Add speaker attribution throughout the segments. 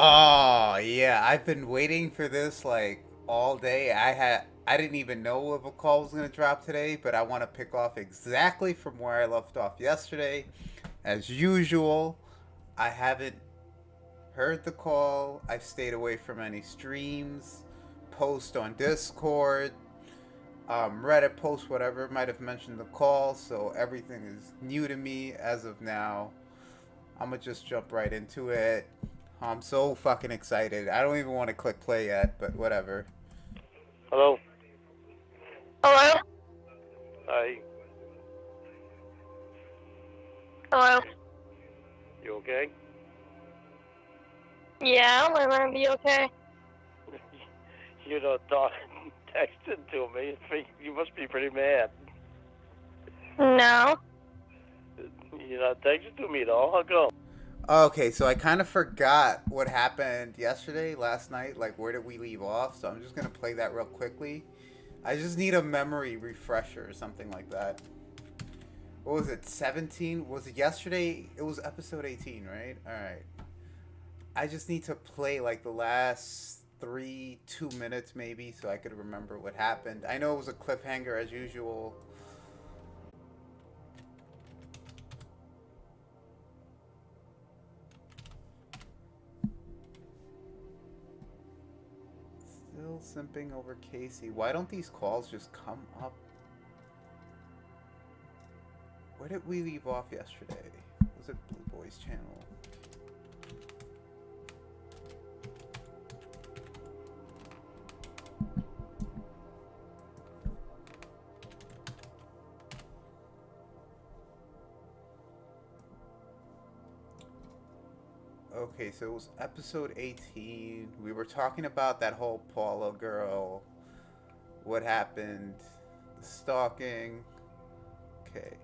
Speaker 1: Oh yeah, I've been waiting for this like all day. I didn't even know if a call was gonna drop today, but I want to pick off exactly from where I left off yesterday. As usual, I haven't heard the call. I've stayed away from any streams, post on Discord, Reddit post, whatever might have mentioned the call. So everything is new to me as of now. I'm gonna just jump right into it. I'm so fucking excited. I don't even want to click play yet, but whatever.
Speaker 2: Hello?
Speaker 3: Hello?
Speaker 2: Hi.
Speaker 3: Hello?
Speaker 2: You okay?
Speaker 3: Yeah, we're gonna be okay.
Speaker 2: You're not texting to me. You must be pretty mad.
Speaker 3: No.
Speaker 2: You're not texting to me at all. How come?
Speaker 1: Okay, so I kind of forgot what happened yesterday, last night. Like, where did we leave off? So I'm just gonna play that real quickly. I just need a memory refresher or something like that. What was it? 17? Was it yesterday? It was episode 18, right? All right. I just need to play like the last 2 minutes maybe so I could remember what happened. I know it was a cliffhanger as usual. Still simping over Casey. Why don't these calls just come up? Where did we leave off yesterday? Was it Blue Boys channel? Okay, so it was episode 18. We were talking about that whole Paula girl. What happened? The stalking. Okay.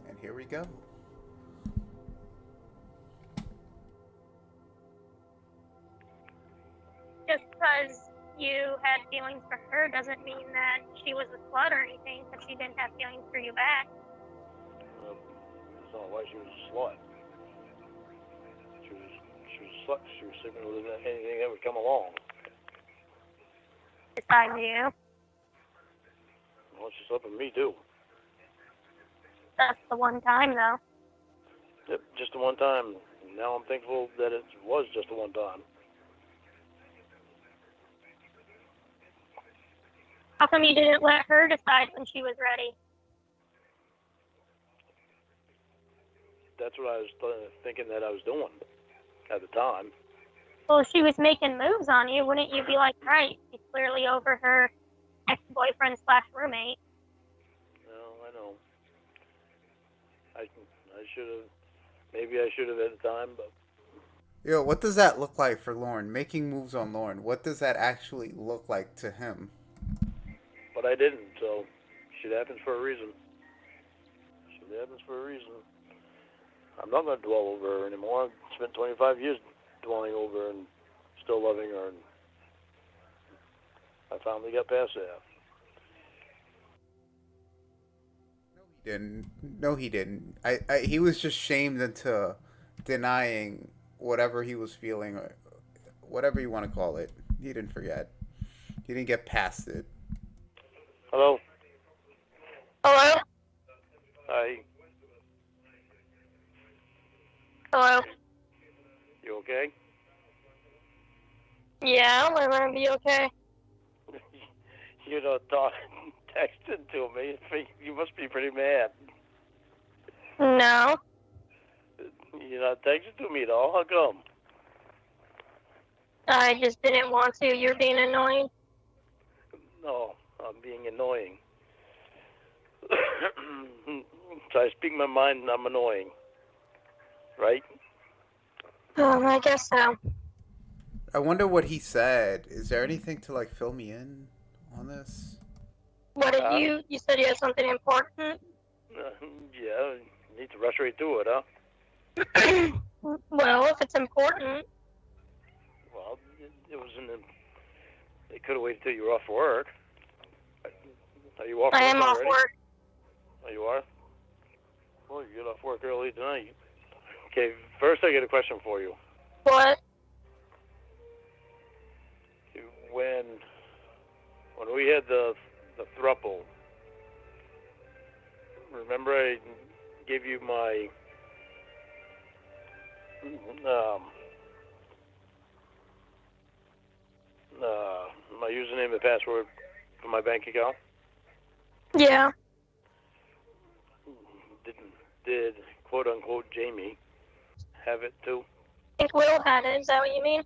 Speaker 1: And here we go.
Speaker 3: Just because you had feelings for her doesn't mean that she was a slut or anything, because she didn't have feelings for you back.
Speaker 2: That's not why she was a slut. She was a slut. She was sleeping with anything that would come along.
Speaker 3: Besides you.
Speaker 2: Well, she slept with me too.
Speaker 3: That's the one time, though.
Speaker 2: Yep, just the one time. Now I'm thankful that it was just the one time.
Speaker 3: How come you didn't let her decide when she was ready?
Speaker 2: That's what I was thinking that I was doing at the time.
Speaker 3: Well, if she was making moves on you, wouldn't you be like, right, she's clearly over her ex-boyfriend / roommate?
Speaker 2: No, I know. I should have. Maybe I should have at the time, but.
Speaker 1: Yo, what does that look like for Lauren? Making moves on Lauren. What does that actually look like to him?
Speaker 2: But I didn't, so shit happens for a reason. Shit happens for a reason. I'm not going to dwell over her anymore. I've spent 25 years dwelling over her and still loving her, and I finally got past that.
Speaker 1: Didn't. No, he didn't. He was just shamed into denying whatever he was feeling, or whatever you want to call it. He didn't forget. He didn't get past it.
Speaker 2: Hello?
Speaker 3: Hello?
Speaker 2: Hi.
Speaker 3: Hello?
Speaker 2: You okay?
Speaker 3: Yeah, we're gonna be okay.
Speaker 2: You're not texting to me. You must be pretty mad.
Speaker 3: No.
Speaker 2: You're not texting to me at all. How come?
Speaker 3: I just didn't want to. You're being annoying.
Speaker 2: No, I'm being annoying. So I speak my mind and I'm annoying. Right?
Speaker 3: I guess so.
Speaker 1: I wonder what he said. Is there anything to like fill me in on this?
Speaker 3: What did you said you had something important?
Speaker 2: Yeah, you need to rush right through it, huh?
Speaker 3: Well, if it's important.
Speaker 2: Well, it was in the... They could have waited till you were off work. Are you off
Speaker 3: I
Speaker 2: work
Speaker 3: am off
Speaker 2: already?
Speaker 3: work.
Speaker 2: Oh, you are? Well, you get off work early tonight. Okay, first I got a question for you.
Speaker 3: What?
Speaker 2: When we had the thruple, remember I gave you my my username and password for my bank account?
Speaker 3: Yeah.
Speaker 2: Did quote unquote Jamie have it too?
Speaker 3: I think Will had it. Is that what you mean?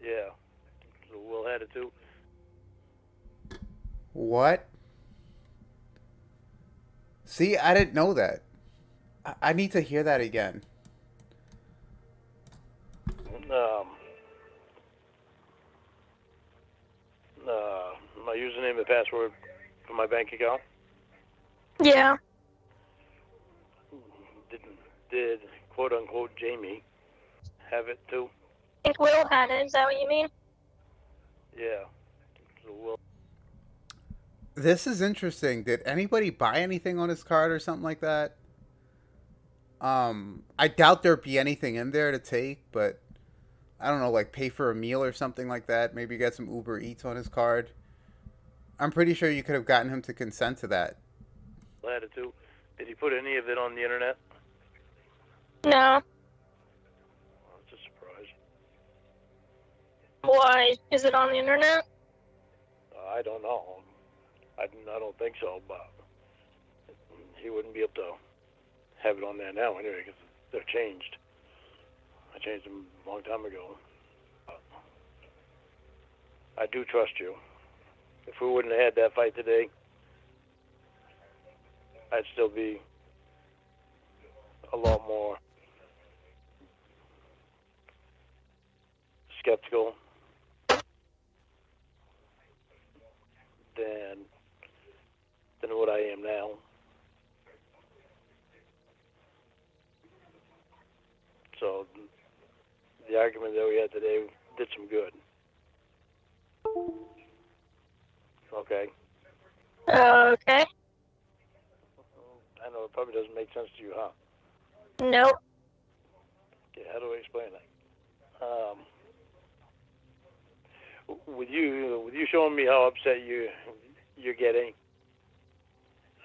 Speaker 2: Yeah. So Will had it too.
Speaker 1: What? See, I didn't know that. I need to hear that again.
Speaker 2: My username and password for my bank account?
Speaker 3: Yeah.
Speaker 2: Did quote unquote Jamie have it too?
Speaker 3: I think Will had it. Is that what you mean?
Speaker 2: Yeah. So Will.
Speaker 1: This is interesting. Did anybody buy anything on his card or something like that? I doubt there'd be anything in there to take, but I don't know, like pay for a meal or something like that. Maybe get some Uber Eats on his card. I'm pretty sure you could have gotten him to consent to that.
Speaker 2: Had it too. Did he put any of it on the internet?
Speaker 3: No.
Speaker 2: Oh, it's a surprise.
Speaker 3: Why? Is it on the internet?
Speaker 2: I don't know. I don't think so, but he wouldn't be able to have it on there now anyway because they're changed. I changed them a long time ago. I do trust you. If we wouldn't have had that fight today, I'd still be a lot more skeptical than what I am now. So the argument that we had today did some good. Okay.
Speaker 3: Okay.
Speaker 2: I know it probably doesn't make sense to you, huh?
Speaker 3: Nope.
Speaker 2: Okay, how do I explain that? With you showing me how upset you're getting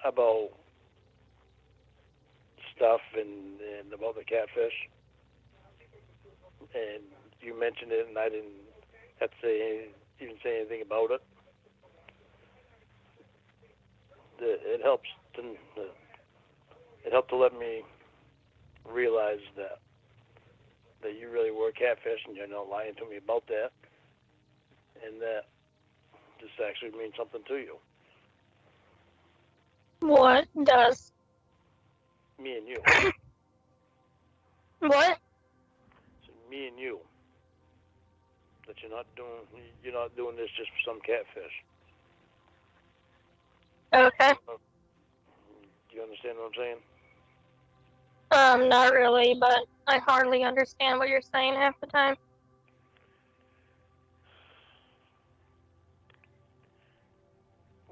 Speaker 2: about stuff and about the catfish, and you mentioned it, and I didn't have to even say anything about it. It helps to let me realize that you really were catfish and you're not lying to me about that, and that this actually means something to you.
Speaker 3: What does?
Speaker 2: Me and you.
Speaker 3: What?
Speaker 2: So me and you. That you're not doing this just for some catfish.
Speaker 3: Okay.
Speaker 2: Do you understand what I'm saying?
Speaker 3: Not really, but I hardly understand what you're saying half the time.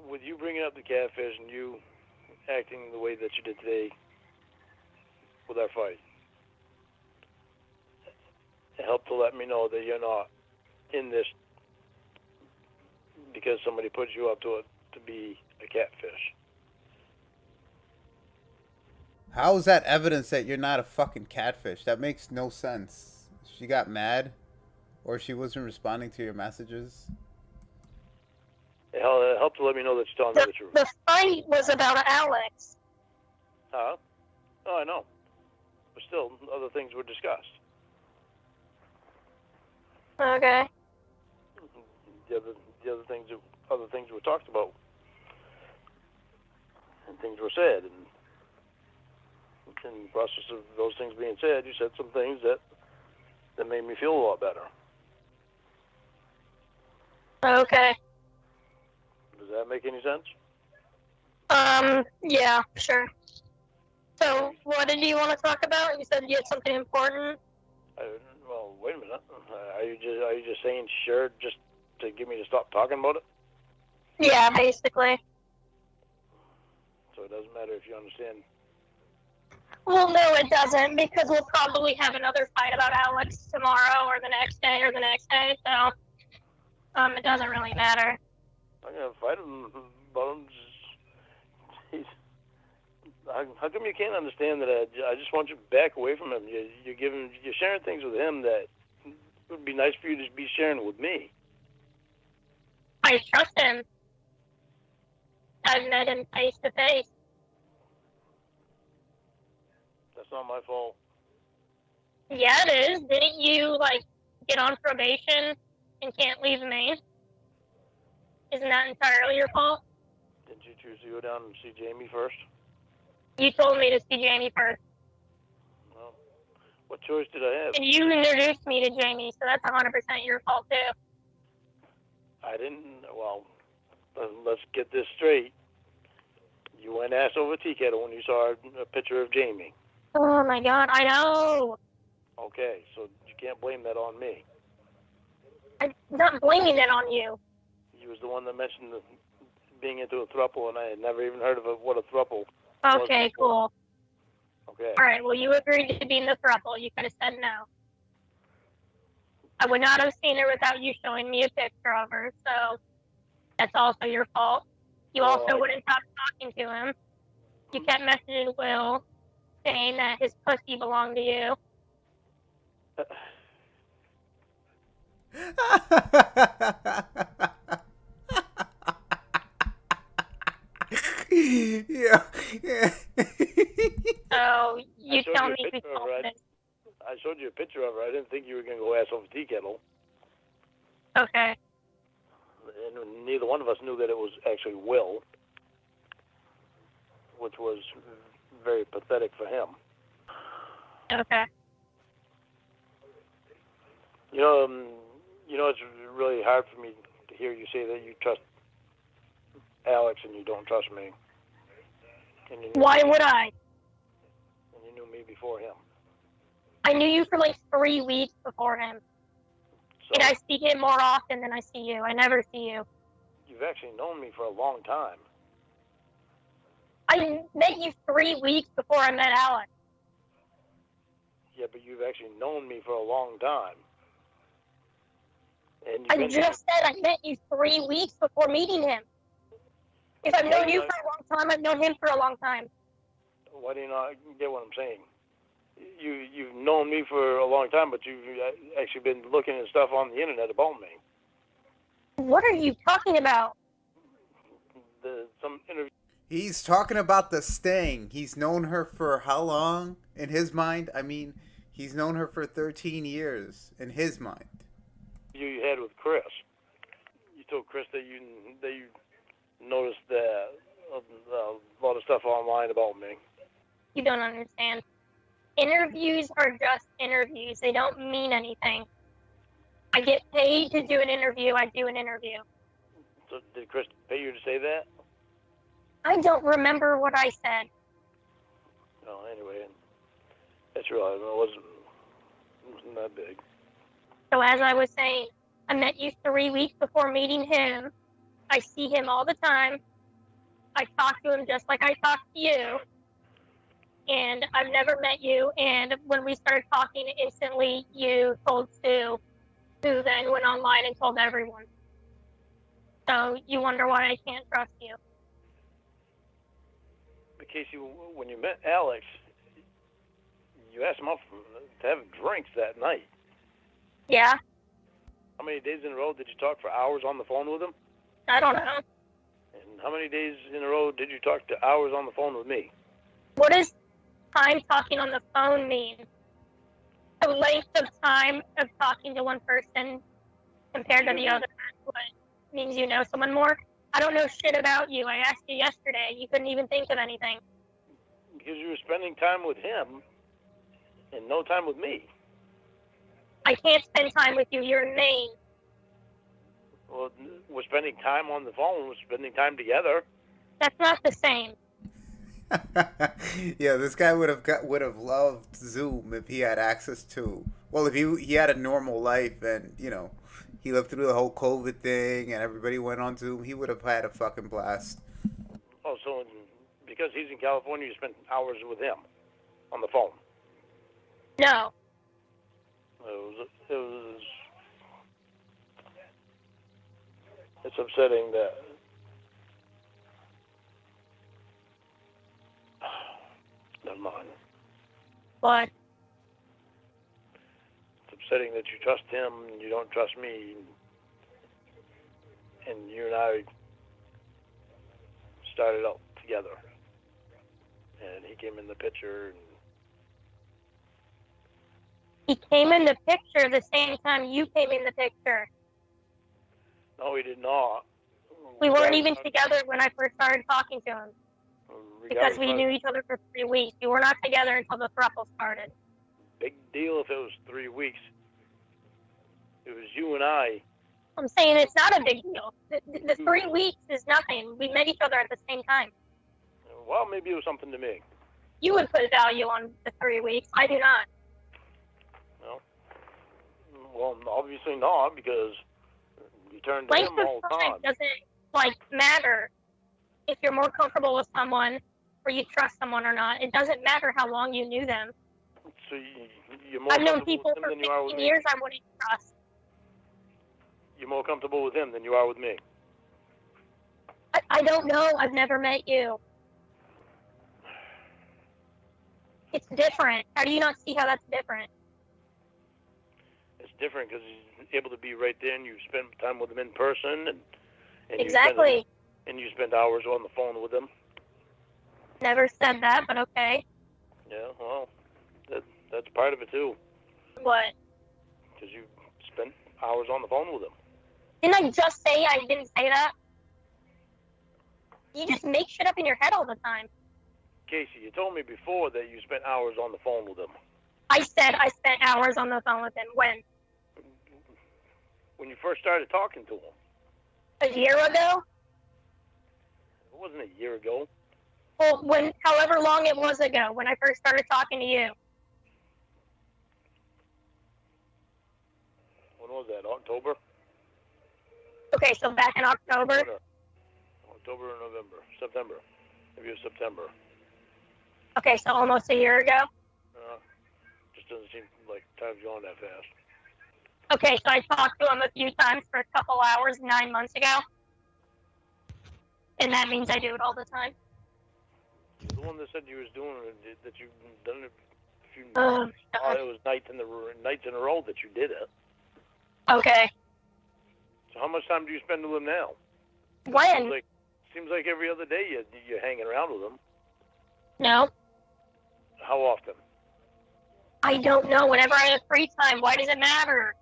Speaker 2: With you bringing up the catfish and you acting the way that you did today with our fight, it helped to let me know that you're not in this because somebody put you up to it to be a catfish.
Speaker 1: How is that evidence that you're not a fucking catfish? That makes no sense. She got mad? Or she wasn't responding to your messages?
Speaker 2: It helped to let me know that you're telling me the truth.
Speaker 3: The fight was about Alex.
Speaker 2: Huh? Oh, I know. But still, other things were discussed.
Speaker 3: Okay.
Speaker 2: The other things were talked about, and things were said, and in the process of those things being said, you said some things that made me feel a lot better.
Speaker 3: Okay.
Speaker 2: Does that make any sense?
Speaker 3: Yeah, sure. So, what did you want to talk about? You said you had something important.
Speaker 2: Well, wait a minute. Are you just saying sure just to get me to stop talking about it?
Speaker 3: Yeah, basically.
Speaker 2: so it doesn't matter if you understand.
Speaker 3: Well, no, it doesn't, because we'll probably have another fight about Alex tomorrow or the next day or the next day, so it doesn't really matter.
Speaker 2: I'm gonna fight him about him. How come you can't understand that? I just want you back away from him. You're sharing things with him that would be nice for you to be sharing with me.
Speaker 3: I trust him. I've met him face to face.
Speaker 2: That's not my fault.
Speaker 3: Yeah, it is. Didn't you, get on probation and can't leave me? Isn't that entirely your fault?
Speaker 2: Didn't you choose to go down and see Jamie first?
Speaker 3: You told me to see Jamie first.
Speaker 2: Well, what choice did I have?
Speaker 3: And you introduced me to Jamie, so that's 100% your fault, too.
Speaker 2: I didn't. Well, let's get this straight. You went ass over tea kettle when you saw a picture of Jamie.
Speaker 3: Oh, my God, I know.
Speaker 2: Okay, so you can't blame that on me.
Speaker 3: I'm not blaming it on you.
Speaker 2: You was the one that mentioned being into a throuple, and I had never even heard of what a throuple.
Speaker 3: Okay, cool.
Speaker 2: Okay.
Speaker 3: All right, well, you agreed to be in the throuple. You could have said no. I would not have seen her without you showing me a picture of her, so that's also your fault. You also wouldn't stop talking to him. You kept messaging Will, saying that his pussy belonged to you.
Speaker 1: Yeah.
Speaker 3: So you
Speaker 2: showed
Speaker 3: tell
Speaker 2: you a
Speaker 3: me who
Speaker 2: picture of
Speaker 3: told
Speaker 2: her.
Speaker 3: this.
Speaker 2: I showed you a picture of her. I didn't think you were going to go ass over tea kettle.
Speaker 3: Okay.
Speaker 2: And neither one of us knew that it was actually Will, which was very pathetic for him.
Speaker 3: Okay.
Speaker 2: You know, it's really hard for me to hear you say that you trust Alex and you don't trust me. And
Speaker 3: Why would I?
Speaker 2: And you knew me before him.
Speaker 3: I knew you for 3 weeks before him.
Speaker 2: So
Speaker 3: And I see him more often than I see you. I never see you.
Speaker 2: you've actually known me for a long time.
Speaker 3: I met you 3 weeks before I met Alex.
Speaker 2: Yeah, but you've actually known me for a long time. And
Speaker 3: I just said I met you 3 weeks before meeting him. If I've known you for a long time, I've known him for a long time.
Speaker 2: Why do you not get what I'm saying? You've known me for a long time, but you've actually been looking at stuff on the internet about me.
Speaker 3: What are you talking about?
Speaker 2: Some interview.
Speaker 1: He's talking about the Sting. He's known her for how long in his mind? I mean, he's known her for 13 years in his mind.
Speaker 2: You had with Chris. You told Chris that you noticed that a lot of stuff online about me.
Speaker 3: You don't understand. Interviews are just interviews. They don't mean anything. I get paid to do an interview. I do an interview.
Speaker 2: So did Chris pay you to say that?
Speaker 3: I don't remember what I said.
Speaker 2: No, anyway, that's real. It wasn't that big.
Speaker 3: So as I was saying, I met you 3 weeks before meeting him. I see him all the time. I talk to him just like I talk to you. And I've never met you. And when we started talking, instantly you told Sue, who then went online and told everyone. So you wonder why I can't trust you.
Speaker 2: But Casey, when you met Alex, you asked him out to have drinks that night.
Speaker 3: Yeah?
Speaker 2: How many days in a row did you talk for hours on the phone with him?
Speaker 3: I don't know.
Speaker 2: And how many days in a row did you talk to hours on the phone with me?
Speaker 3: What does time talking on the phone mean? The length of time of talking to one person compared to the other. What means you know someone more? I don't know shit about you. I asked you yesterday. You couldn't even think of anything.
Speaker 2: Because you were spending time with him and no time with me.
Speaker 3: I can't spend time with you. You're Maine.
Speaker 2: Well, we're spending time on the phone. We're spending time together.
Speaker 3: That's not the same.
Speaker 1: Yeah, this guy would have loved Zoom if he had access to. Well, if he had a normal life and he lived through the whole COVID thing and everybody went on Zoom, he would have had a fucking blast.
Speaker 2: Oh, so because he's in California, you spent hours with him on the phone.
Speaker 3: No.
Speaker 2: It's upsetting that. Never mind.
Speaker 3: But
Speaker 2: It's upsetting that you trust him and you don't trust me. And you and I started out together. And he came in the picture. And
Speaker 3: he came in the picture the same time you came in the picture.
Speaker 2: no, he did not.
Speaker 3: We weren't even together when I first started talking to him because we
Speaker 2: Regardless,
Speaker 3: knew each other for 3 weeks. We were not together until the throuple started.
Speaker 2: big deal if it was 3 weeks. It was you and I.
Speaker 3: I'm saying it's not a big deal. The 3 weeks is nothing. We met each other at the same time.
Speaker 2: Well, maybe it was something to me.
Speaker 3: You would put value on the 3 weeks. I do not.
Speaker 2: No. Well, obviously not, because you turned to
Speaker 3: Length
Speaker 2: him all
Speaker 3: of
Speaker 2: the
Speaker 3: time
Speaker 2: time.
Speaker 3: doesn't matter if you're more comfortable with someone or you trust someone or not. It doesn't matter how long you knew them.
Speaker 2: So you're more
Speaker 3: I've known
Speaker 2: comfortable
Speaker 3: people
Speaker 2: with him
Speaker 3: for
Speaker 2: than you are with
Speaker 3: 15
Speaker 2: me.
Speaker 3: years I wouldn't trust.
Speaker 2: You're more comfortable with him than you are with me.
Speaker 3: I don't know. I've never met you. It's different. How do you not see how that's different?
Speaker 2: It's different because he's able to be right there, and you spend time with him in person, and
Speaker 3: Exactly.
Speaker 2: you spend hours on the phone with him.
Speaker 3: Never said that, but okay.
Speaker 2: Yeah, well, that's part of it too,
Speaker 3: What?
Speaker 2: because you spent hours on the phone with him.
Speaker 3: Didn't I just say I didn't say that? You just make shit up in your head all the time.
Speaker 2: Casey, you told me before that you spent hours on the phone with him.
Speaker 3: I said I spent hours on the phone with him. When?
Speaker 2: When you first started talking to him.
Speaker 3: A year ago?
Speaker 2: It wasn't a year ago.
Speaker 3: Well, however long it was ago, when I first started talking to you.
Speaker 2: When was that? October?
Speaker 3: Okay, so back in October.
Speaker 2: Winter. October or November? September. Maybe it was September.
Speaker 3: Okay, so almost a year ago.
Speaker 2: Just doesn't seem like time's gone that fast.
Speaker 3: Okay, so I talked to him a few times for a couple hours 9 months ago. And that means I do it all the time.
Speaker 2: The one that said you was doing it, that you've done it a few
Speaker 3: God.
Speaker 2: it was nights in a row that you did it.
Speaker 3: Okay.
Speaker 2: So how much time do you spend with him now?
Speaker 3: When?
Speaker 2: Seems like every other day you're hanging around with him.
Speaker 3: No.
Speaker 2: How often?
Speaker 3: I don't know. Whenever I have free time, why does it matter?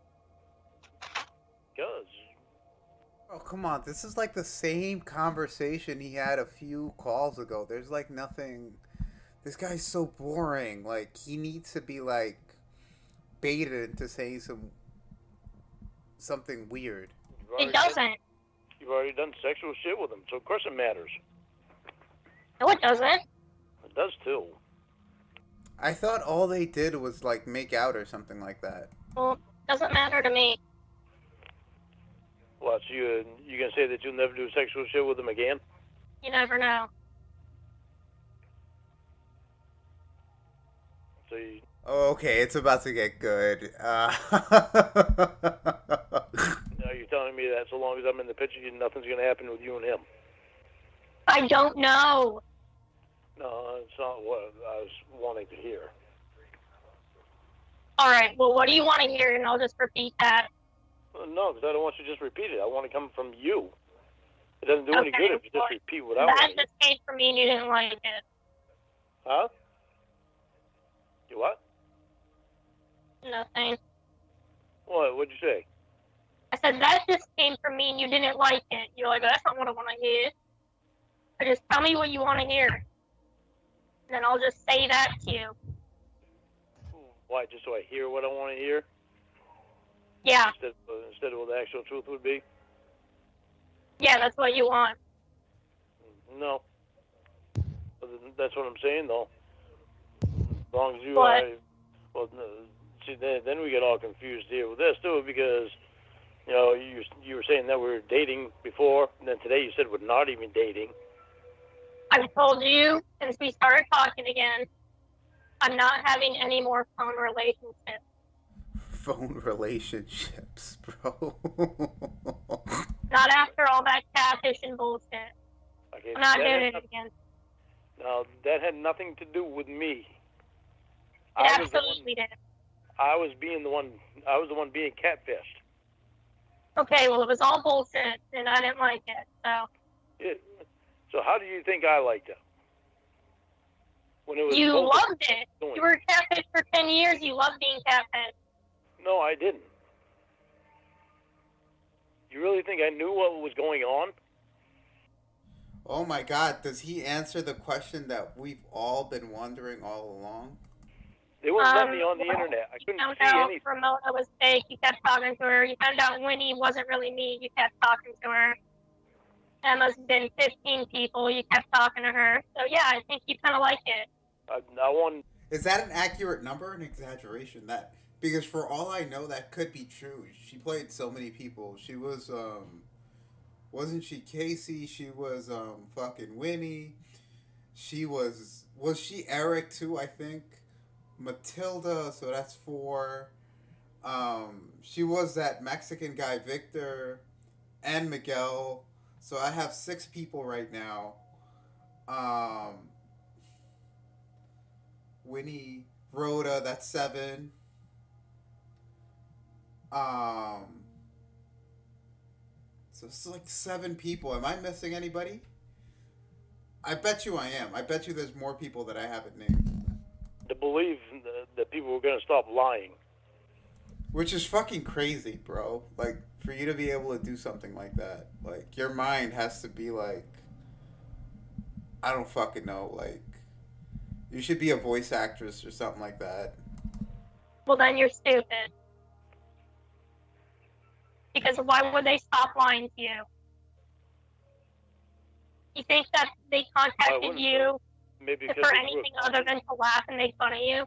Speaker 2: Because.
Speaker 1: Oh, come on. This is like the same conversation he had a few calls ago. There's like nothing. This guy's so boring. Like, he needs to be like baited into saying something weird.
Speaker 3: It doesn't.
Speaker 2: You've already done sexual shit with him, so of course it matters.
Speaker 3: No, it doesn't.
Speaker 2: It does too.
Speaker 1: I thought all they did was like make out or something like that.
Speaker 3: Well, it doesn't matter to me.
Speaker 2: What, so you gonna say that you'll never do sexual shit with him again?
Speaker 3: You never know.
Speaker 2: So you,
Speaker 1: Oh, okay, it's about to get good.
Speaker 2: Are you telling me that so long as I'm in the picture, nothing's gonna happen with you and him?
Speaker 3: I don't know.
Speaker 2: No, it's not what I was wanting to hear.
Speaker 3: All right, well, what do you want to hear? And I'll just repeat that.
Speaker 2: No, because I don't want you to just repeat it. I want to come from you. It doesn't do any
Speaker 3: Okay,
Speaker 2: good if you
Speaker 3: well,
Speaker 2: just repeat what I
Speaker 3: That
Speaker 2: want to hear.
Speaker 3: just came from me and you didn't like it.
Speaker 2: Huh? You what?
Speaker 3: Nothing.
Speaker 2: What? What'd you say?
Speaker 3: I said that just came from me and you didn't like it. You're like, that's not what I want to hear. So just tell me what you want to hear. And then I'll just say that to you.
Speaker 2: Why? Just so I hear what I want to hear?
Speaker 3: Yeah.
Speaker 2: Instead of what the actual truth would be?
Speaker 3: Yeah, that's what you want.
Speaker 2: No. But that's what I'm saying, though. As long as you...
Speaker 3: What?
Speaker 2: See, then we get all confused here with this, too, because, you know, you were saying that we were dating before, and then today you said we're not even dating.
Speaker 3: I've told you since we started talking again, I'm not having any more phone relationships.
Speaker 1: Phone relationships, bro.
Speaker 3: Not after all that catfish and bullshit.
Speaker 2: Okay,
Speaker 3: I'm not
Speaker 2: that
Speaker 3: doing
Speaker 2: had
Speaker 3: it again.
Speaker 2: Now that had nothing to do with me.
Speaker 3: It absolutely did.
Speaker 2: I was the one being catfished.
Speaker 3: Okay, well, it was all bullshit, and I didn't like it, so.
Speaker 2: So how do you think I liked it? When it was
Speaker 3: You
Speaker 2: both
Speaker 3: loved it.
Speaker 2: doing
Speaker 3: You were catfish for 10 years. You loved being catfish.
Speaker 2: No, I didn't. You really think I knew what was going on?
Speaker 1: Oh my god, does he answer the question that we've all been wondering all along?
Speaker 2: They wouldn't let me on the internet. I couldn't
Speaker 3: found
Speaker 2: see
Speaker 3: out
Speaker 2: anything.
Speaker 3: Ramona was fake. You kept talking to her. You found out Winnie wasn't really me. You kept talking to her. Emma's been 15 people. You kept talking to her. So yeah, I think you kind of like it.
Speaker 2: I want.
Speaker 1: Is that an accurate number or an exaggeration? That because for all I know, that could be true. She played so many people. She was wasn't she Casey? She was fucking Winnie. She was she Eric too? I think Matilda. So that's four. She was that Mexican guy Victor, and Miguel. So I have six people right now. Um, Winnie, Rhoda, that's seven. Um, so it's like seven people. Am I missing anybody? I bet you I am. I bet you there's more people that I haven't named.
Speaker 2: To believe that people were going to stop lying.
Speaker 1: Which is fucking crazy, bro. Like, for you to be able to do something like that, like, your mind has to be like, I don't fucking know, like, you should be a voice actress or something like that.
Speaker 3: Well, then you're stupid. Because why would they stop lying to you? You think that they contacted you
Speaker 2: Maybe
Speaker 3: for anything other than to laugh and make fun of you?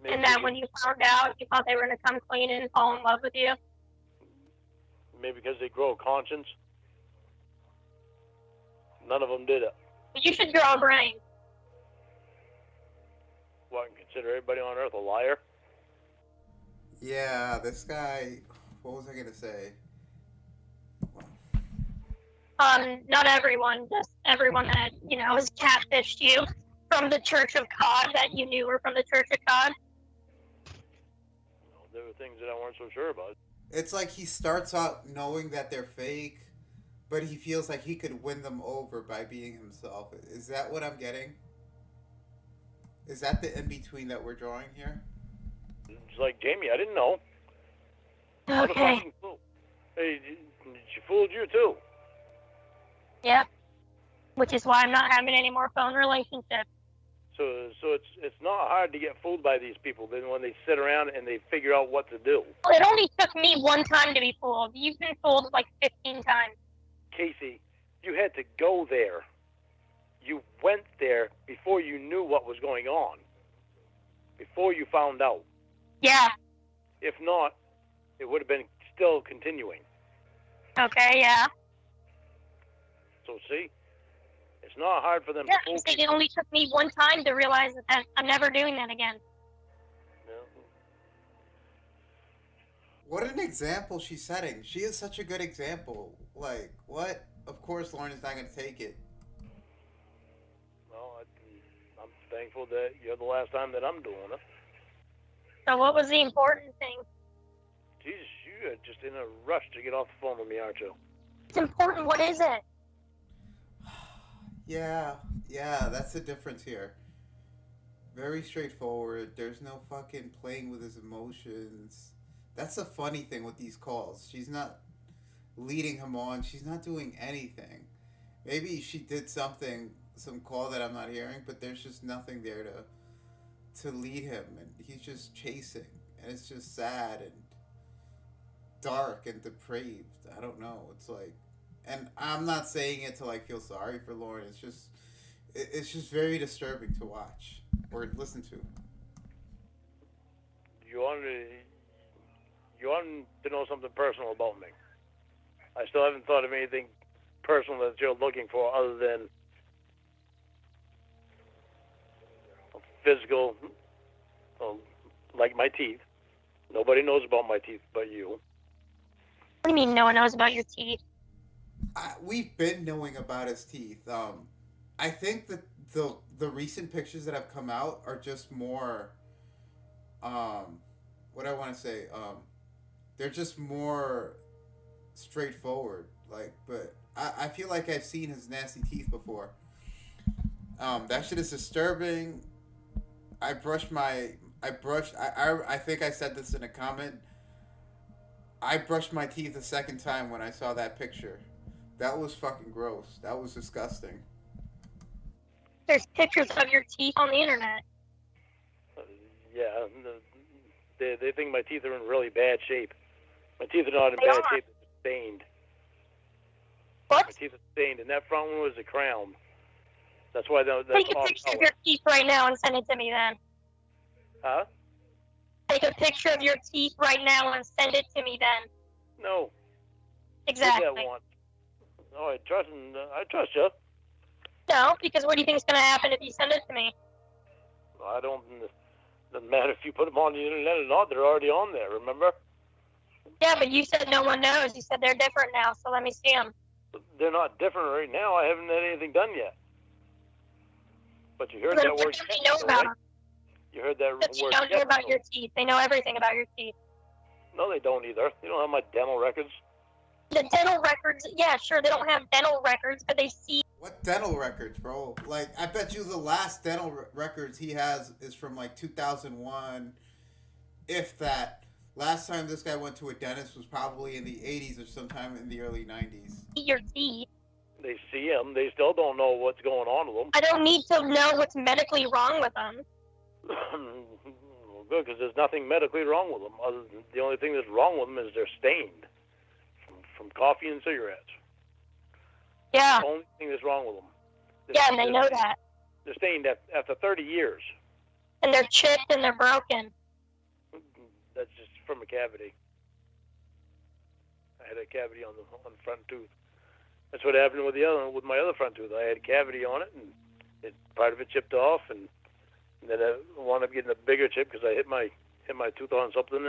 Speaker 3: And that when you found out, you thought they were going to come clean and fall in love with you?
Speaker 2: Maybe because they grow a conscience. None of them did it.
Speaker 3: But you should grow a brain.
Speaker 2: Well, I can consider everybody on Earth a liar.
Speaker 1: Yeah, this guy. What was I gonna say?
Speaker 3: Not everyone, just everyone that, has catfished you from the Church of God that you knew were from the Church of God.
Speaker 2: There were things that I weren't so sure about.
Speaker 1: It's like he starts out knowing that they're fake, but he feels like he could win them over by being himself. Is that what I'm getting? Is that the in-between that we're drawing here?
Speaker 2: It's like, Jamie, I didn't know.
Speaker 3: Okay.
Speaker 2: Hey, she fooled you too.
Speaker 3: Yep. Which is why I'm not having any more phone relationships.
Speaker 2: So it's not hard to get fooled by these people. Then when they sit around and they figure out what to do.
Speaker 3: Well, it only took me one time to be fooled. You've been fooled like 15 times.
Speaker 2: Casey, you had to go there. You went there before you knew what was going on. Before you found out.
Speaker 3: Yeah.
Speaker 2: If not, it would have been still continuing.
Speaker 3: Okay, yeah.
Speaker 2: So see, it's not hard for them
Speaker 3: to
Speaker 2: fool
Speaker 3: people. It only took me one time to realize that I'm never doing that again.
Speaker 2: Yeah.
Speaker 1: What an example she's setting. She is such a good example. Like, what? Of course Lauren is not going to take it.
Speaker 2: Well, I'm thankful that you're the last time that I'm doing it.
Speaker 3: So what was the important thing?
Speaker 2: Jesus, you're just in a rush to get off the phone with me, aren't you?
Speaker 3: It's important. What is it?
Speaker 1: Yeah, that's the difference here. Very straightforward. There's no fucking playing with his emotions. That's the funny thing with these calls. She's not leading him on. She's not doing anything. Maybe she did some call that I'm not hearing, but there's just nothing there to lead him, and he's just chasing, and it's just sad and dark and depraved. I don't know. It's like, and I'm not saying it to like feel sorry for Lauren. It's just very disturbing to watch or listen to.
Speaker 2: You want to know something personal about me? I still haven't thought of anything personal that you're looking for other than physical, like my teeth. Nobody knows about my teeth but you.
Speaker 3: What do you mean no one knows about your teeth?
Speaker 1: We've been knowing about his teeth. I think that the recent pictures that have come out are just more. What I want to say. They're just more straightforward. Like, but I feel like I've seen his nasty teeth before. That shit is disturbing. I brushed my. I think I said this in a comment. I brushed my teeth a second time when I saw that picture. That was fucking gross. That was disgusting.
Speaker 3: There's pictures of your teeth on the internet.
Speaker 2: Yeah, they think my teeth are in really bad shape. My teeth are not in bad shape. They're stained.
Speaker 3: What?
Speaker 2: My teeth are stained, and that front one was a crown. That's why that's
Speaker 3: Take a
Speaker 2: off
Speaker 3: picture
Speaker 2: color.
Speaker 3: of your teeth right now and send it to me then.
Speaker 2: Huh?
Speaker 3: Take a picture of your teeth right now and send it to me then.
Speaker 2: No.
Speaker 3: Exactly.
Speaker 2: Did that once. No, I trust you.
Speaker 3: No, because what do you think is going to happen if you send it to me?
Speaker 2: Doesn't matter if you put them on the internet or not. They're already on there, remember?
Speaker 3: Yeah, but you said no one knows. You said they're different now, so let me see them.
Speaker 2: They're not different right now. I haven't had anything done yet. But you heard that word.
Speaker 3: They know about them.
Speaker 2: You heard that
Speaker 3: But you
Speaker 2: word.
Speaker 3: don't know about your teeth. They know everything about your teeth.
Speaker 2: No, they don't either. They don't have my dental records.
Speaker 3: The dental records, yeah, sure, they don't have dental records, but they see.
Speaker 1: What dental records, bro? Like, I bet you the last dental records he has is from like 2001, if that. Last time this guy went to a dentist was probably in the 80s or sometime in the early 90s.
Speaker 3: Your teeth.
Speaker 2: They see them. They still don't know what's going on with them.
Speaker 3: I don't need to know what's medically wrong with them.
Speaker 2: Well, good, because there's nothing medically wrong with them. Other than the only thing that's wrong with them is they're stained from coffee and cigarettes.
Speaker 3: Yeah.
Speaker 2: The only thing that's wrong with them.
Speaker 3: Yeah, and they know that.
Speaker 2: They're stained after 30 years.
Speaker 3: And they're chipped and they're broken.
Speaker 2: That's just from a cavity. I had a cavity on the front tooth. That's what happened with my other front tooth. I had a cavity on it, and part of it chipped off, and then I wound up getting a bigger chip because I hit my tooth on something,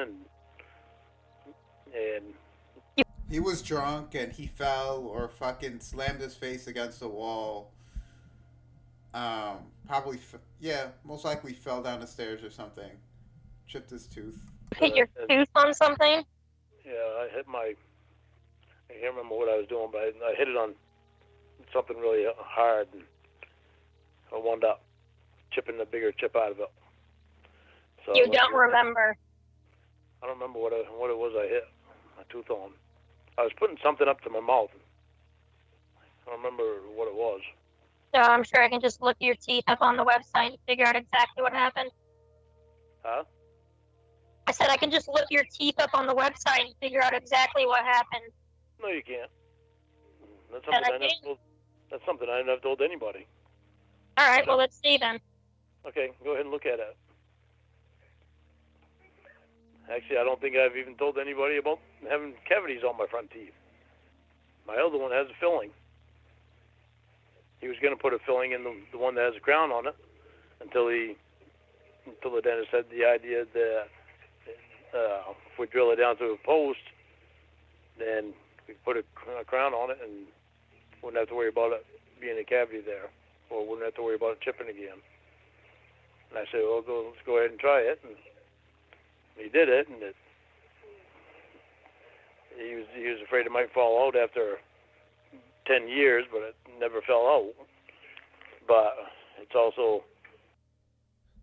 Speaker 2: and
Speaker 1: he was drunk and he fell or fucking slammed his face against the wall. Probably, most likely fell down the stairs or something. Chipped his tooth.
Speaker 3: Hit your tooth on something?
Speaker 2: Yeah, I can't remember what I was doing, but I hit it on something really hard, and I wound up chipping the bigger chip out of it. So
Speaker 3: you don't remember?
Speaker 2: I don't remember what it was I hit my tooth on. I was putting something up to my mouth. I don't remember what it was.
Speaker 3: So I'm sure I can just look your teeth up on the website and figure out exactly what happened.
Speaker 2: Huh?
Speaker 3: I said I can just look your teeth up on the website and figure out exactly what happened.
Speaker 2: No, you can't. That's something I never told anybody.
Speaker 3: All right, well, let's see then.
Speaker 2: Okay, go ahead and look at it. Actually, I don't think I've even told anybody about having cavities on my front teeth. My other one has a filling. He was going to put a filling in the one that has a crown on it until the dentist had the idea that if we drill it down to a post, then we put a crown on it and wouldn't have to worry about it being a cavity there, or wouldn't have to worry about it chipping again. And I said, well, let's go ahead and try it. And he did it, and he was afraid it might fall out after 10 years, but it never fell out. But it's also...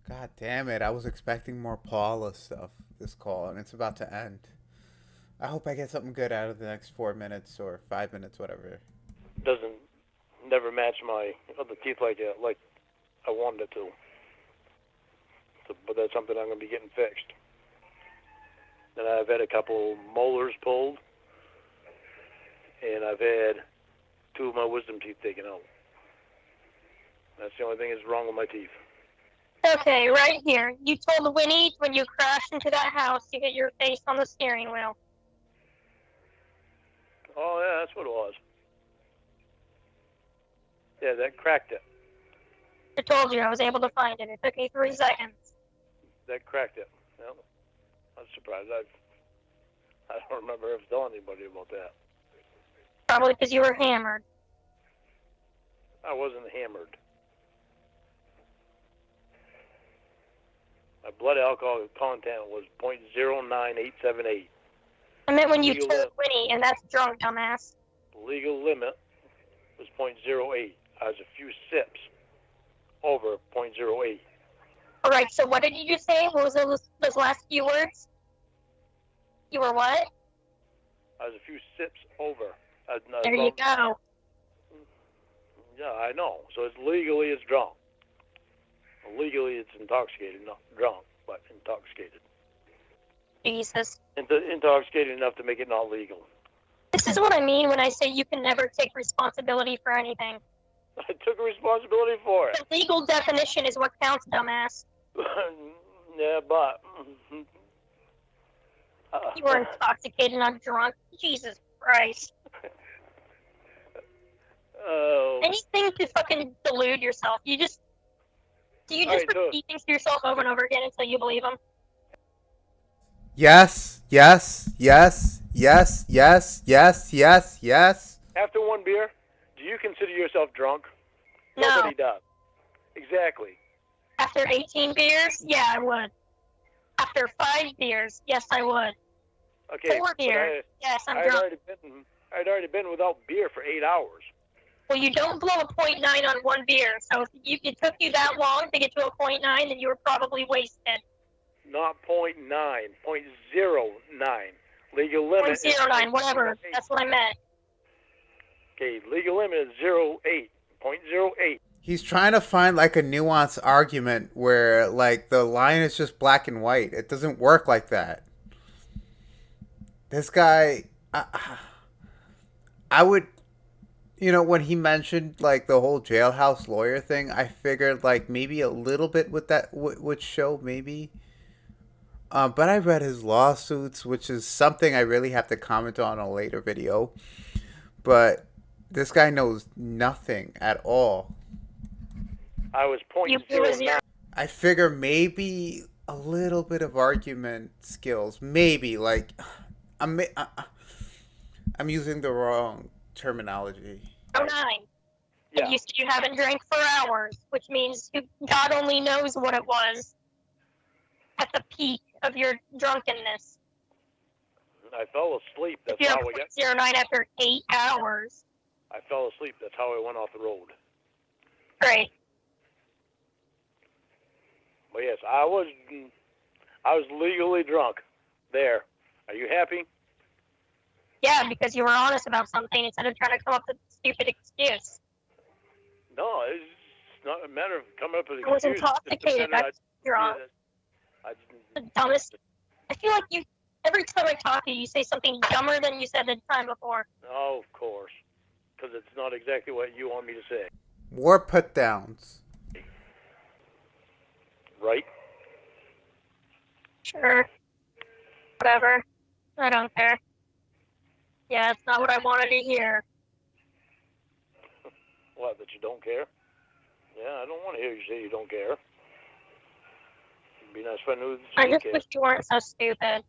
Speaker 1: God damn it, I was expecting more Paula stuff this call, and it's about to end. I hope I get something good out of the next 4 minutes or 5 minutes, whatever.
Speaker 2: Doesn't never match my other teeth like I wanted it to. So, but that's something I'm going to be getting fixed. Then I've had a couple molars pulled, and I've had 2 of my wisdom teeth taken out. That's the only thing that's wrong with my teeth.
Speaker 3: Okay, right here. You told Winnie when you crashed into that house you hit your face on the steering wheel.
Speaker 2: Oh, yeah, that's what it was. Yeah, that cracked it.
Speaker 3: I told you I was able to find it. It took me 3 seconds.
Speaker 2: That cracked it. Yeah. I'm surprised. I don't remember ever telling anybody about that.
Speaker 3: Probably because you were hammered.
Speaker 2: I wasn't hammered. My blood alcohol content was 0.09878.
Speaker 3: I meant when you
Speaker 2: Legal
Speaker 3: told
Speaker 2: limit.
Speaker 3: Winnie, and that's drunk, dumbass.
Speaker 2: The legal limit was 0.08. I was a few sips over 0.08.
Speaker 3: All right, so what did you just say? What was those last few words? You were what?
Speaker 2: I was a few sips over.
Speaker 3: There you go.
Speaker 2: Yeah, I know. So it's legally it's drunk. Legally it's intoxicated, not drunk, but intoxicated.
Speaker 3: Jesus.
Speaker 2: Intoxicated enough to make it not legal.
Speaker 3: This is what I mean when I say you can never take responsibility for anything.
Speaker 2: I took responsibility for it.
Speaker 3: The legal definition is what counts, dumbass.
Speaker 2: Yeah, but
Speaker 3: You were intoxicated, not drunk. Jesus Christ.
Speaker 2: Oh.
Speaker 3: Anything to fucking delude yourself. Do you just repeat things to yourself over and over again until you believe them?
Speaker 1: Yes, yes, yes, yes, yes, yes, yes, yes.
Speaker 2: After one beer, do you consider yourself drunk?
Speaker 3: No.
Speaker 2: Nobody does. Exactly.
Speaker 3: After 18 beers? Yeah, I would. After 5 beers? Yes, I would.
Speaker 2: Okay.
Speaker 3: 4 beers? Yes, I'm drunk.
Speaker 2: I'd already been without beer for 8 hours.
Speaker 3: Well, you don't blow a 0.9 on one beer, so if it took you that long to get to a 0.9, then you were probably wasted.
Speaker 2: Not 0.9, 0.09. Legal limit is
Speaker 3: 0.09, whatever.
Speaker 2: 0.08.
Speaker 3: That's what I meant.
Speaker 2: Okay, legal limit is 0.08. 0.08.
Speaker 1: He's trying to find like a nuanced argument where like the line is just black and white. It doesn't work like that. This guy, I would, when he mentioned like the whole jailhouse lawyer thing, I figured like maybe a little bit with that would show maybe. But I read his lawsuits, which is something I really have to comment on a later video. But this guy knows nothing at all.
Speaker 2: I was 0.09.
Speaker 1: I figure maybe a little bit of argument skills. Maybe like I'm using the wrong terminology.
Speaker 3: 09.
Speaker 2: Yeah.
Speaker 3: And you said you haven't drank for hours, which means God only knows what it was at the peak of your drunkenness.
Speaker 2: I fell asleep. That's
Speaker 3: If you're
Speaker 2: how we got.
Speaker 3: 0.09 after 8 hours.
Speaker 2: I fell asleep. That's how I went off the road.
Speaker 3: Great.
Speaker 2: But yes, I was legally drunk. There. Are you happy?
Speaker 3: Yeah, because you were honest about something instead of trying to come up with a stupid excuse.
Speaker 2: No, it's not a matter of coming up with an
Speaker 3: I was
Speaker 2: excuse.
Speaker 3: intoxicated. That's drunk. The dumbest. I feel like every time I talk to you, you say something dumber than you said the time before.
Speaker 2: Oh, of course. Because it's not exactly what you want me to say.
Speaker 1: More put downs.
Speaker 2: Right?
Speaker 3: Sure. Whatever. I don't care. Yeah, it's not what I wanted to hear.
Speaker 2: What, that you don't care? Yeah, I don't want to hear you say you don't care. It'd be nice if I knew that
Speaker 3: I
Speaker 2: you
Speaker 3: just
Speaker 2: care.
Speaker 3: wish you weren't so stupid.